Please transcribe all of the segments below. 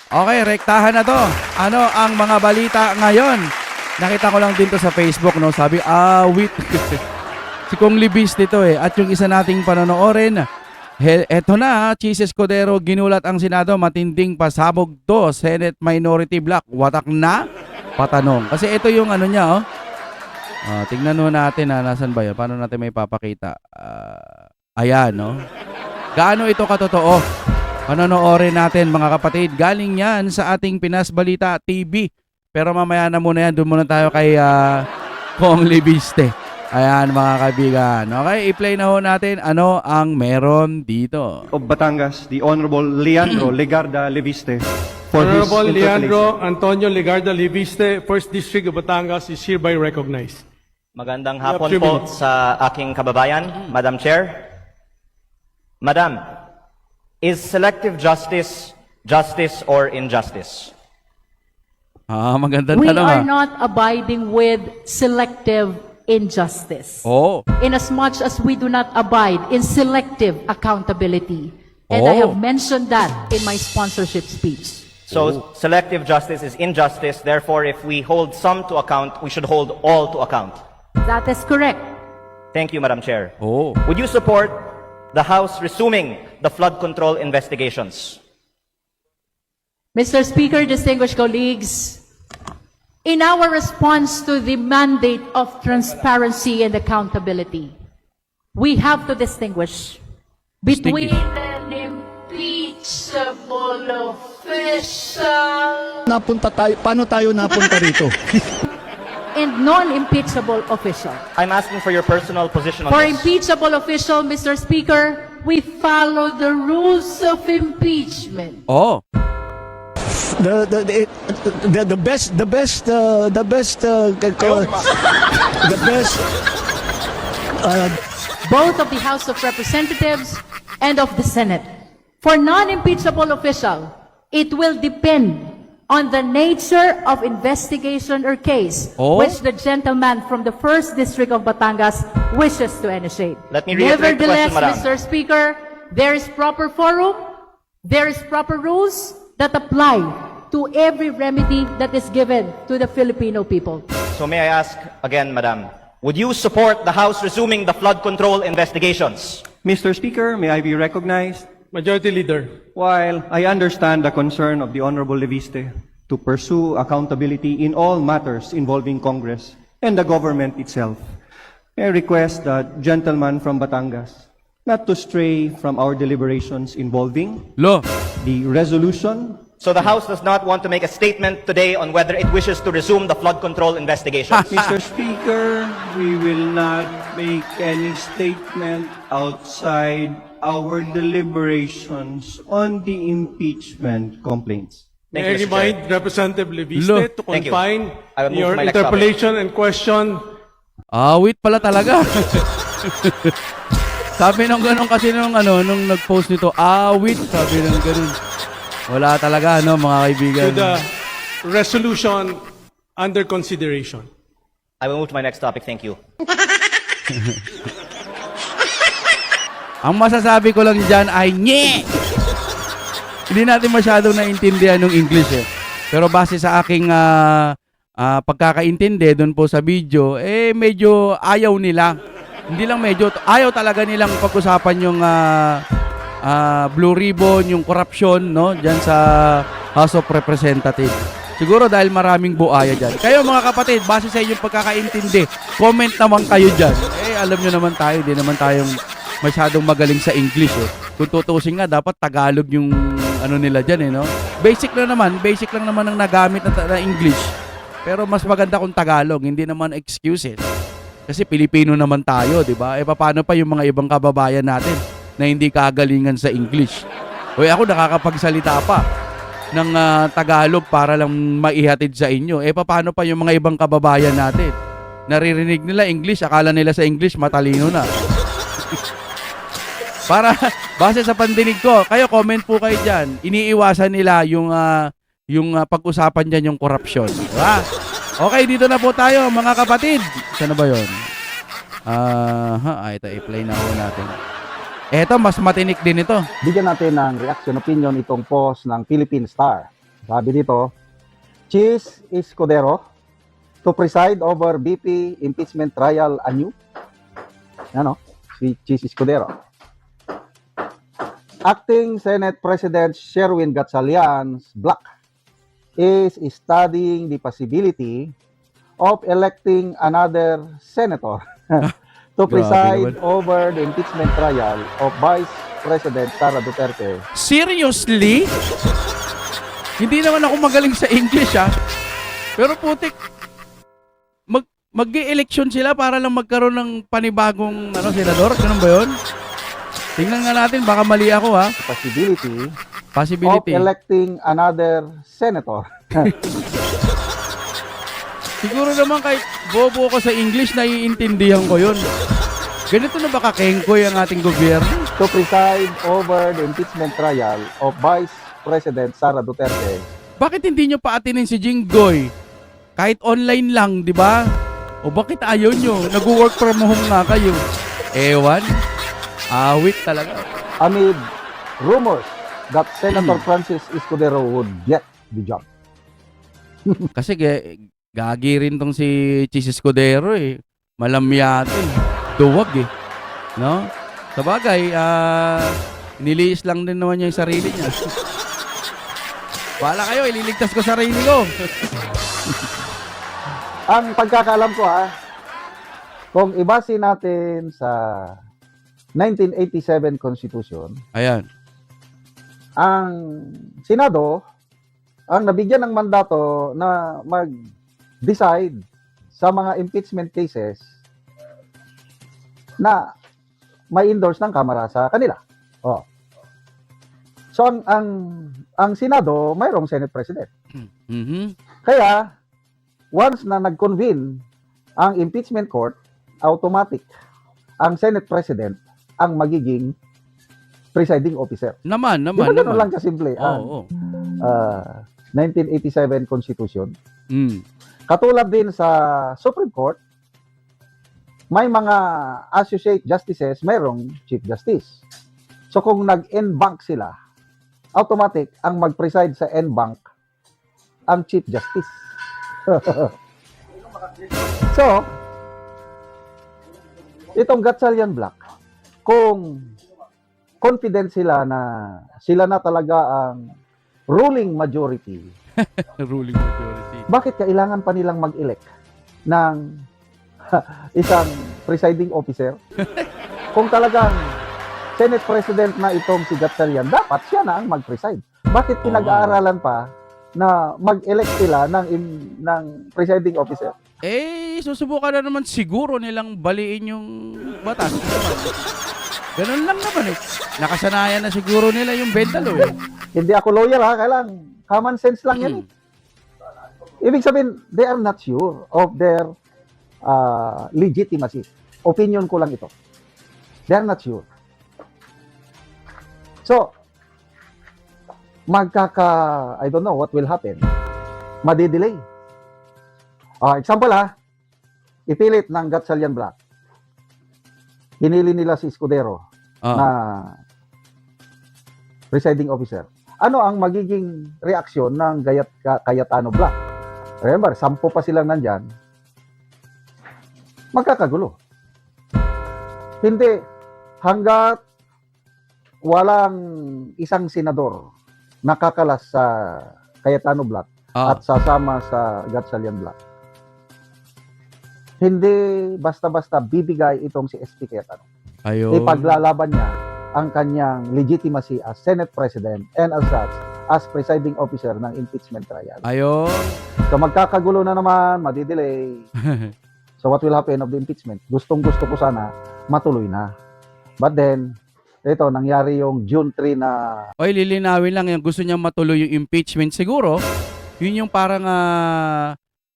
Okay, rektahan na to. Ano ang mga balita ngayon? Nakita ko lang din to sa Facebook, no? Sabi, wait. Si Kong Libis dito eh. At yung isa nating panonoorin, eto na, Chis Escudero, ginulat ang Senado, matinding pasabog to, Senate Minority Block. Watak na? Patanong. Kasi ito yung ano niya, oh. Tingnan nyo natin, nasan ba yun? Paano natin may papakita? Ayan, no? Gaano ito katotoo? Panonoorin natin mga kapatid. Galing yan sa ating Pinas Balita TV. Pero mamaya na muna yan. Doon muna tayo kay Kong Libiste. Ayan mga kaibigan. Okay, i-play na ho natin ano ang meron dito. Of Batangas, the Honorable Leandro Legarda Leviste. For Honorable his Leandro Antonio Legarda Leviste, 1st District of Batangas is hereby recognized. Magandang You have hapon 3 po minutes. sa aking kababayan, Madam Chair. Madam, is selective justice justice or injustice? Magandang We tanong are not abiding with selective injustice. Oh. Inasmuch as we do not abide in selective accountability. And I Oh. have mentioned that in my sponsorship speech. So selective justice is injustice, therefore if we hold some to account, we should hold all to account. That is correct. Thank you, Madam Chair. Oh. Would you support the House resuming the flood control investigations? Mr. Speaker, distinguished colleagues, in our response to the mandate of transparency and accountability, we have to distinguish between an impeachable official Paano tayo napunta rito? and non-impeachable official. I'm asking for your personal position on For this. impeachable official, Mr. Speaker, we follow the rules of impeachment. Oh. The best Both of the House of Representatives and of the Senate. For non-impeachable official, it will depend on the nature of investigation or case Oh. which the gentleman from the 1st District of Batangas wishes to initiate. Let me reiterate the Nevertheless, question, Madam. Mr. Speaker, there is proper forum, there is proper rules that apply to every remedy that is given to the Filipino people. So may I ask again, Madam, would you support the House resuming the flood control investigations? Mr. Speaker, may I be recognized? Majority Leader. While I understand the concern of the Honorable Leviste to pursue accountability in all matters involving Congress and the government itself, may I request the gentleman from Batangas not to stray from our deliberations involving Lo. the resolution. So the House does not want to make a statement today on whether it wishes to resume the flood control investigations. Mr. Speaker, we will not make any statement outside our deliberations on the impeachment complaints. Thank May I you, Mr. remind Representative Lo. Leviste to Thank you. confine I will move your to my next interpellation and question. Wait pala talaga. Sabi nung ganun kasi nung nag-post nito, wait, sabi nung ganun. Wala talaga mga kaibigan. To the resolution under consideration. I will move to my next topic. Thank you. Ang masasabi ko lang dyan ay nye! Hindi natin masyadong naintindihan ng English eh. Pero base sa aking pagkakaintindi doon po sa video, medyo ayaw nila. Hindi lang medyo, ayaw talaga nilang pag-usapan yung Blue Ribbon, yung corruption, no? Dyan sa House of Representatives. Siguro dahil maraming buaya dyan. Kayo mga kapatid, base sa inyong pagkakaintindi, comment naman kayo dyan. Alam nyo naman tayo, hindi naman tayong masyadong magaling sa English eh. Kung tutusin nga, dapat Tagalog yung nila dyan eh, no? Basic lang naman ang nagamit na English. Pero mas maganda kung Tagalog, hindi naman excuse eh. Kasi Pilipino naman tayo, di ba? Paano pa yung mga ibang kababayan natin na hindi kagalingan sa English? Ako nakakapagsalita pa ng Tagalog para lang maihatid sa inyo. Paano pa yung mga ibang kababayan natin? Naririnig nila English, akala nila sa English matalino na. Para, base sa pandinig ko, kayo comment po kayo dyan. Iniiwasan nila yung pag-usapan dyan yung korupsyon. Diba? Okay, dito na po tayo mga kapatid. Saan na ba yun? Ito, i-play na po natin. Eto, mas matinik din ito. Bigyan natin ng reaction opinion itong post ng Philippine Star. Sabi dito, Cheese Escudero to preside over BP impeachment trial anew. Ano? Si Cheese Escudero. Acting Senate President Sherwin Gatchalian's bloc is studying the possibility of electing another senator to preside naman. over the impeachment trial of Vice President Sara Duterte. Seriously? Hindi naman ako magaling sa English, ha? Pero putik, mag-e-election sila para lang magkaroon ng panibagong senador? Ganun ba yun? Tingnan nga natin, baka mali ako, ha? Possibility Possibility. of electing another senator. Siguro naman kahit bobo ko sa English, naiintindihan ko yun. Ganito na ba kakengkoy ang ating gobyerno? To preside over the impeachment trial of Vice President Sara Duterte. Bakit hindi nyo paatinin si Jinggoy? Kahit online lang, di ba? O bakit ayaw nyo? Nag-work from home nga kayo. Ewan. Awit talaga. Amid rumors that Senator Francis Escudero would get the job. Kasi gagi rin tong si Cheese Escudero eh. Malamyate eh. Duwag eh. No? Sa bagay, niliis lang din naman niya yung sarili niya. Wala kayo, ililigtas ko sarili ko. Ang pagkakaalam ko kung ibase natin sa 1987 Constitution, Ayan. ang Senado ang nabigyan ng mandato na mag-decide sa mga impeachment cases na may endorse ng Kamara sa kanila. Oh. So ang Senado mayroong Senate President. Mhm. Kaya once na nag-convene ang impeachment court, automatic ang Senate President ang magiging presiding officer. Naman, Di naman, ba ganun naman. lang kasimple ang Oo. 1987 Constitution? Mm. Katulad din sa Supreme Court, may mga associate justices, mayroong Chief Justice. So kung nag-en banc sila, automatic ang mag-preside sa en banc ang Chief Justice. So, itong Gatchalian Block, kung confident sila na talaga ang ruling majority, Ruling majority. bakit kailangan pa nilang mag-elect ng isang presiding officer? Kung talagang Senate President na itong si Gatchalian, dapat siya na ang mag-preside. Bakit pinag-aaralan pa na mag-elect sila ng presiding officer? Susubukan na naman siguro nilang baliin yung batas. Ganun lang naman eh. Nakasanayan na siguro nila yung bentalo eh. Hindi ako lawyer kailang common sense lang yan. Ibig sabihin, they are not sure of their legitimacy. Opinion ko lang ito. They are not sure. So, I don't know what will happen. Madidelay. Example ipilit ng Gatchalian Block. Hinili nila si Escudero na presiding officer. Ano ang magiging reaksyon ng Cayetano Block? Remember, 10 pa silang nandyan. Magkakagulo. Hindi. Hanggat walang isang senador nakakalas sa Cayetano Block at sasama sa Gatchalian Block, hindi basta-basta bibigay itong si SP Cayetano. Ayun. Ipaglalaban niya ang kanyang legitimacy as Senate President and as such, as presiding officer ng impeachment trial. Ayun. So magkakagulo na naman, madidelay. So what will happen of the impeachment? Gustong-gusto ko sana matuloy na. But then, ito, nangyari yung June 3 na Oy, lilinawin lang yung gusto niya matuloy yung impeachment. Siguro, yun yung parang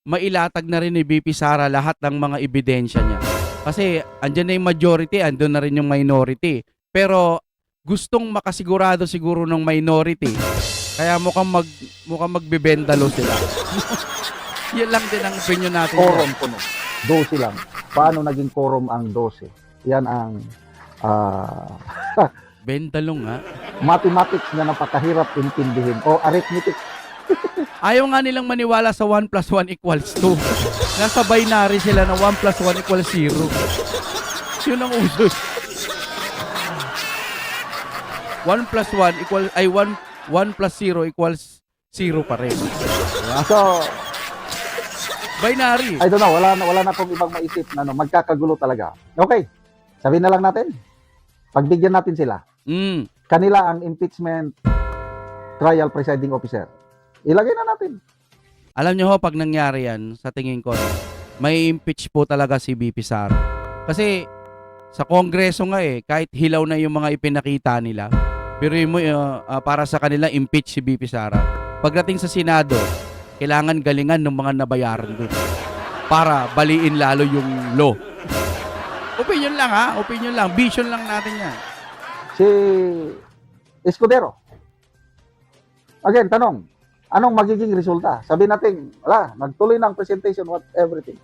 mailatag na rin ni BP Sara lahat ng mga ebidensya niya. Kasi andyan na yung majority, andun na rin yung minority. Pero gustong makasigurado siguro ng minority. Kaya mukhang magbebendalo sila. Yan lang din ang opinion natin. quorum puno. 12 lang. Paano naging quorum ang 12? Yan ang Bendalo nga. mathematics na napakahirap intindihin o arithmetic Ayaw nga nilang maniwala sa 1 plus 1 equals 2. Nasa binary sila na 1 plus 1 equals 0. Yun ang uso. 1 plus 1 equals, ay 1 plus 0 equals 0 pa rin. Diba? So, Binary. I don't know, wala na akong ibang maisip na magkakagulo talaga. Okay, sabihin na lang natin, pagbigyan natin sila. Mm. Kanila ang impeachment trial presiding officer. Ilagay na natin. Alam nyo ho, pag nangyari yan, sa tingin ko, may impeach po talaga si BP Sara. Kasi sa Kongreso nga kahit hilaw na yung mga ipinakita nila, pero mo para sa kanila impeach si BP Sara. Pagdating sa Senado, kailangan galingan ng mga nabayaran doon para baliin lalo yung law. Opinion lang ha, opinion lang, vision lang natin yan. Si Escudero. Again, tanong, anong magiging resulta? Sabi natin, wala, nagtuloy ng presentation, what, everything.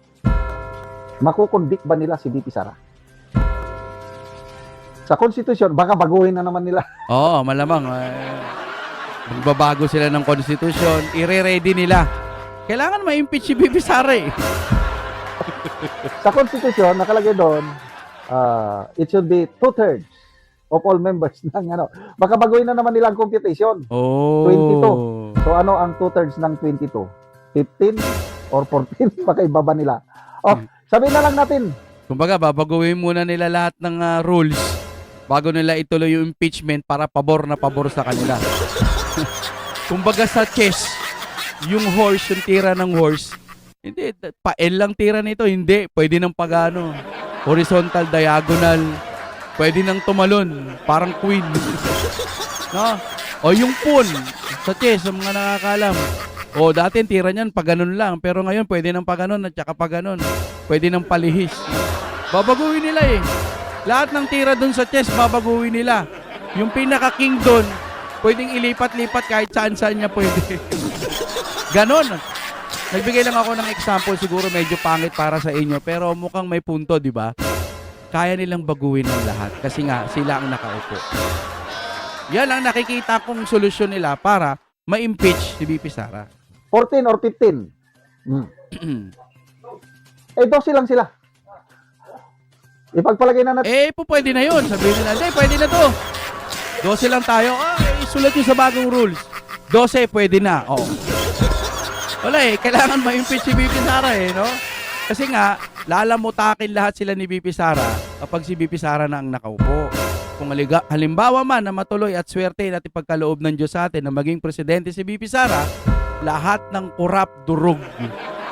Makukonvict ba nila si BP Sara? Sa Constitution, baka baguhin na naman nila. Oo, malamang. Magbabago sila ng Constitution, ire-ready nila. Kailangan ma-impeach si BP Sara Sa Constitution, nakalagay doon, it should be 2/3 of all members ng ano. Baka baguhin na naman nila ang computation. Oh. 22. So ano ang 2/3 ng 22? 15 or 14? Baka ibaba nila. Oh, sabihin na lang natin, Kumbaga, babaguhin muna nila lahat ng rules bago nila ituloy yung impeachment para pabor na pabor sa kanila. Kumbaga sa chess, yung horse, yung tira ng horse, hindi, pa-L lang tira nito, hindi. Pwede ng pagano, horizontal, diagonal, pwede nang tumalon, parang queen. No? O yung pawn, sa chess, sa mga nakakalam. O dati tira niyan, paganon lang, pero ngayon pwede nang paganon at saka paganon. Pwede nang palihis. Babaguhin nila Lahat ng tira dun sa chess, babaguhin nila. Yung pinaka-king dun, pwedeng ilipat-lipat kahit saan-saan niya pwede. Ganon. Nagbigay lang ako ng example, siguro medyo pangit para sa inyo, pero mukhang may punto, di ba? Kaya nilang baguhin ng lahat kasi nga sila ang nakaupo. Yan ang nakikita kong solusyon nila para ma-impeach si BP Sara. 14 or 15. 12 lang sila. Ipagpalagay na natin. Pwede na yun. Sabihin nila, hindi, pwede na to. 12 lang tayo. Isulat yun sa bagong rules. 12, pwede na. Oo. Wala kailangan ma-impeach si BP Sara no? Kasi nga, lalamutakin lahat sila ni BP Sara kapag si BP Sara na ang nakaupo. Kung halimbawa man na matuloy at swerte at ipagkaloob ng Diyos sa atin na maging presidente si BP Sara, lahat ng kurap durog.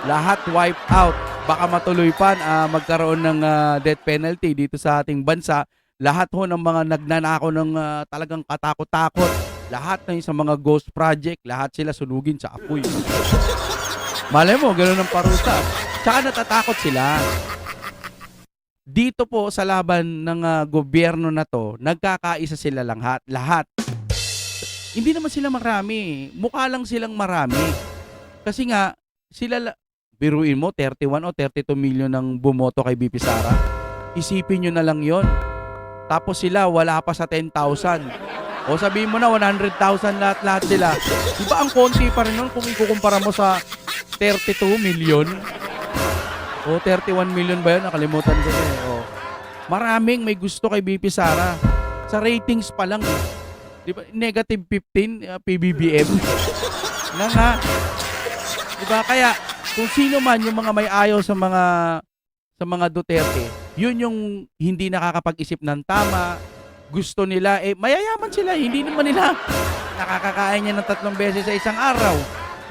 Lahat wipe out. Baka matuloy pa magkaroon ng death penalty dito sa ating bansa. Lahat ho ng mga nagnanakaw ng talagang katakot-takot. Lahat ng sa mga ghost project, lahat sila sunugin sa apoy. Malay mo, gano'n ang parusa. Tsaka natatakot sila. Dito po sa laban ng gobyerno na to, nagkakaisa sila lang lahat. Hindi naman sila marami. Mukha lang silang marami. Kasi nga, sila, biruin mo, 31 o 32 million ang bumoto kay BP Sara. Isipin nyo na lang yon. Tapos sila, wala pa sa 10,000. O sabihin mo na, 100,000 lahat-lahat sila. Diba ang konti pa rin nun kung ikukumpara mo sa 32 million? O 31 million ba yun? Nakalimutan ko na Maraming may gusto kay BP Sara. Sa ratings pa lang. Diba? Negative 15 PBBM. nga. Diba? Kaya kung sino man yung mga may ayaw sa mga Duterte, yun yung hindi nakakapag-isip ng tama. Gusto nila, mayayaman sila. Hindi naman nila nakakakain niya ng 3 beses sa isang araw.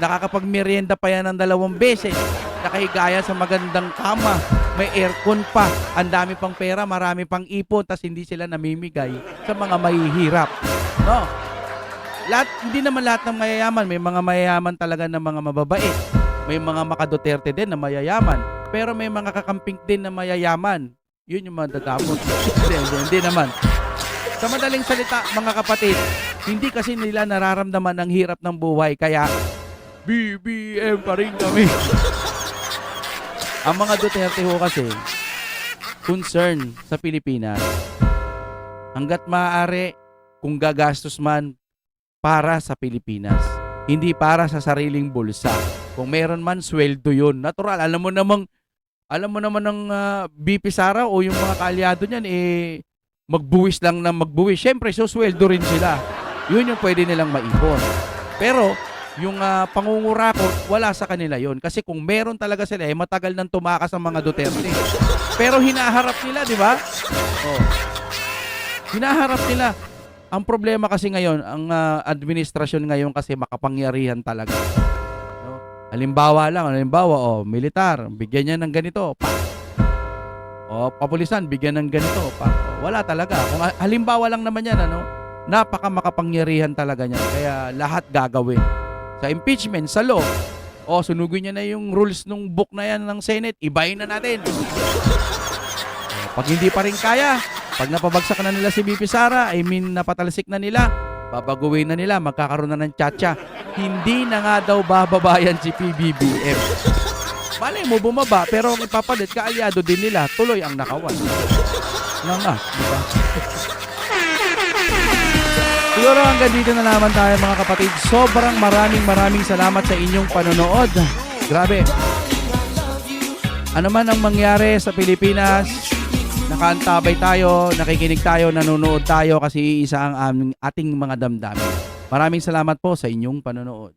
Nakakapag-merienda pa yan ng 2 beses. Nakahigaya sa magandang kama. May aircon pa. Ang dami pang pera, marami pang ipon, tas hindi sila namimigay sa mga mahihirap. No? Hindi naman lahat ng mayayaman. May mga mayayaman talaga na mga mababait. May mga makaduterte din na mayayaman. Pero may mga kakamping din na mayayaman. Yun yung mga dadamot. Hindi naman. Sa madaling salita, mga kapatid, hindi kasi nila nararamdaman ang hirap ng buhay. Kaya, BBM pa rin kami. Ang mga Duterte ho kasi, concern sa Pilipinas. Hanggat maaari, kung gagastos man para sa Pilipinas. hindi para sa sariling bulsa. Kung meron man, sweldo yun. Natural, alam mo naman ng BP Sara o yung mga kaalyado niyan, magbuwis lang na magbuwis. Siyempre, so sweldo rin sila. Yun yung pwede nilang maipon. Pero, yung pangungurakot, wala sa kanila yon. Kasi kung meron talaga sila, matagal nang tumakas ang mga Duterte. Pero hinaharap nila, di ba? Oh. Hinaharap nila. Ang problema kasi ngayon, ang administrasyon ngayon kasi makapangyarihan talaga. No? Halimbawa, militar, bigyan niya ng ganito, pa. O, kapulisan, bigyan ng ganito, pa. O, wala talaga. Kung halimbawa lang naman yan, napaka makapangyarihan talaga niyan. Kaya lahat gagawin. Sa impeachment, sa law, sunugin niya na yung rules ng book na yan ng Senate, ibahin na natin. Pag hindi pa rin kaya, pag napabagsak na nila si BP Sara, napatalsik na nila, babaguhin na nila, magkakaroon na ng tsa-tsa. Hindi na nga daw bababayan si PBBM. Malay mo bumaba, pero ang ipapalit, kaalyado din nila, tuloy ang nakawan. Nga, diba? Siguro hanggang dito na naman tayo mga kapatid. Sobrang maraming salamat sa inyong panonood. Grabe. Ano man ang mangyari sa Pilipinas, nakaantabay tayo, nakikinig tayo, nanonood tayo kasi isa ang ating mga damdamin. Maraming salamat po sa inyong panonood.